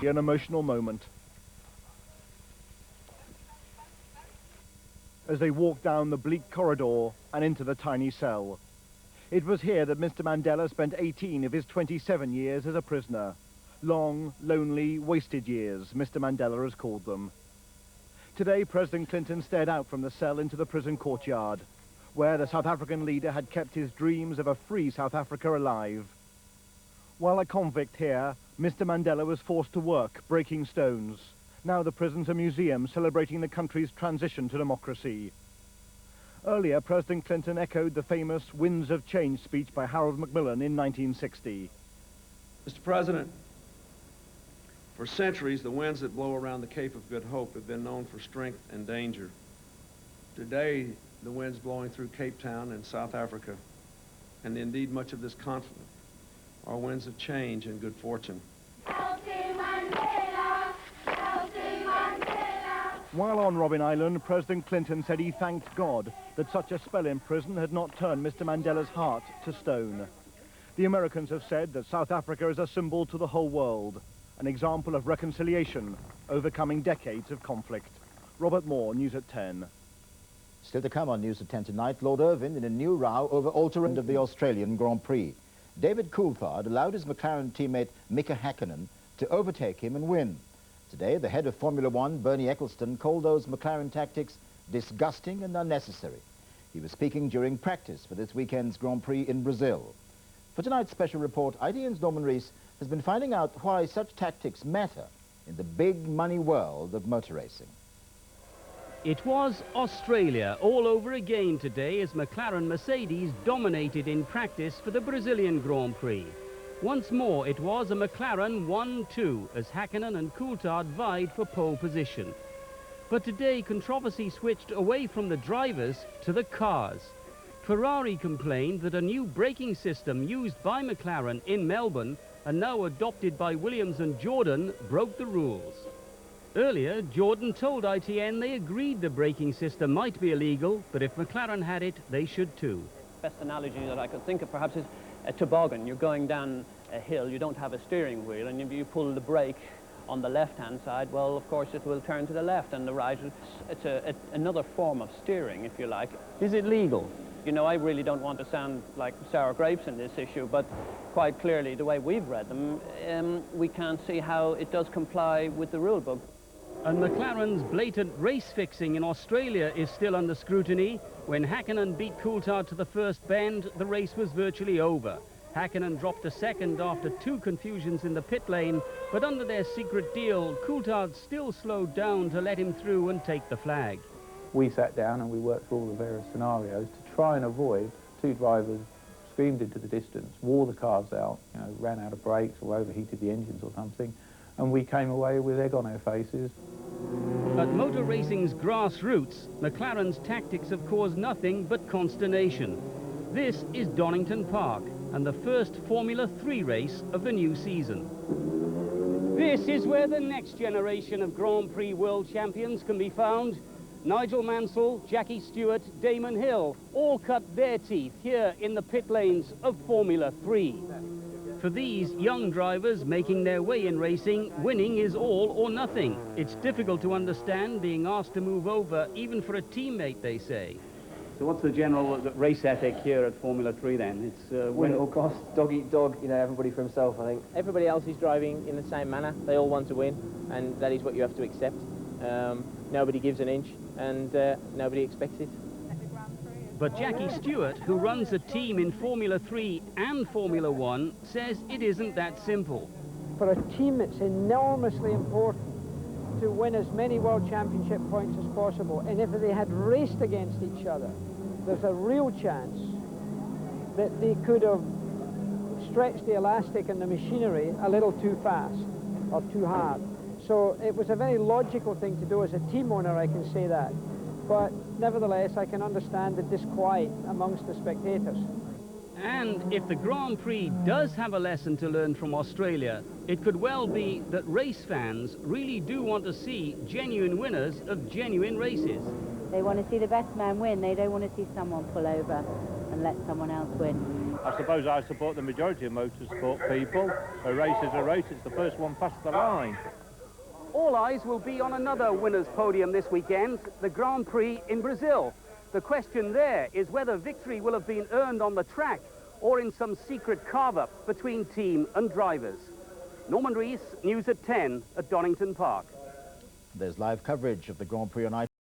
An emotional moment. As they walked down the bleak corridor and into the tiny cell. It was here that Mr. Mandela spent 18 of his 27 years as a prisoner. Long, lonely, wasted years, Mr. Mandela has called them. Today, President Clinton stared out from the cell into the prison courtyard, where the South African leader had kept his dreams of a free South Africa alive. While a convict here, Mr. Mandela was forced to work, breaking stones. Now the prison's a museum celebrating the country's transition to democracy. Earlier, President Clinton echoed the famous Winds of Change speech by Harold Macmillan in 1960. Mr. President, for centuries, the winds that blow around the Cape of Good Hope have been known for strength and danger. Today, the winds blowing through Cape Town and South Africa, and indeed much of this continent, are winds of change and good fortune. While on Robben Island, President Clinton said he thanked God that such a spell in prison had not turned Mr. Mandela's heart to stone. The Americans have said that South Africa is a symbol to the whole world, an example of reconciliation, overcoming decades of conflict. Robert Moore, News at 10. Still to come on News at 10 tonight, Lord Irvine in a new row over altering of the Australian Grand Prix. David Coulthard allowed his McLaren teammate Mika Häkkinen to overtake him and win. Today, the head of Formula One, Bernie Ecclestone, called those McLaren tactics disgusting and unnecessary. He was speaking during practice for this weekend's Grand Prix in Brazil. For tonight's special report, ITV's Norman Rees has been finding out why such tactics matter in the big money world of motor racing. It was Australia all over again today as McLaren Mercedes dominated in practice for the Brazilian Grand Prix. Once more, it was a McLaren 1-2 as Häkkinen and Coulthard vied for pole position. But today, controversy switched away from the drivers to the cars. Ferrari complained that a new braking system used by McLaren in Melbourne and now adopted by Williams and Jordan broke the rules. Earlier, Jordan told ITN they agreed the braking system might be illegal, but if McLaren had it, they should too. Best analogy that I could think of perhaps is a toboggan. You're going down a hill, you don't have a steering wheel, and if you pull the brake on the left-hand side, well, of course, it will turn to the left and the right. It's another form of steering, if you like. Is it legal? You know, I really don't want to sound like sour grapes in this issue, but quite clearly, the way we've read them, we can't see how it does comply with the rule book. And McLaren's blatant race fixing in Australia is still under scrutiny. When Häkkinen beat Coulthard to the first bend, the race was virtually over. Häkkinen dropped a second after two confusions in the pit lane, but under their secret deal, Coulthard still slowed down to let him through and take the flag. We sat down and we worked through all the various scenarios to try and avoid two drivers screamed into the distance, wore the cars out, you know, ran out of brakes or overheated the engines or something, and we came away with egg on our faces. At motor racing's grassroots, McLaren's tactics have caused nothing but consternation. This is Donington Park and the first Formula 3 race of the new season. This is where the next generation of Grand Prix world champions can be found. Nigel Mansell, Jackie Stewart, Damon Hill all cut their teeth here in the pit lanes of Formula 3. For these young drivers making their way in racing, winning is all or nothing. It's difficult to understand being asked to move over, even for a teammate, they say. So what's the general race ethic here at Formula 3 then? It's win at all costs, dog eat dog, you know, everybody for himself, I think. Everybody else is driving in the same manner. They all want to win, and that is what you have to accept. Nobody gives an inch, and nobody expects it. But Jackie Stewart, who runs a team in Formula 3 and Formula 1, says it isn't that simple. For a team, it's enormously important to win as many World Championship points as possible. And if they had raced against each other, there's a real chance that they could have stretched the elastic in the machinery a little too fast or too hard. So it was a very logical thing to do as a team owner, I can say that. But nevertheless, I can understand the disquiet amongst the spectators. And if the Grand Prix does have a lesson to learn from Australia, it could well be that race fans really do want to see genuine winners of genuine races. They want to see the best man win. They don't want to see someone pull over and let someone else win. I suppose I support the majority of motorsport people. A race is a race, it's the first one past the line. All eyes will be on another winner's podium this weekend, the Grand Prix in Brazil. The question there is whether victory will have been earned on the track or in some secret carve-up between team and drivers. Norman Rees, News at 10 at Donington Park. There's live coverage of the Grand Prix on ITV.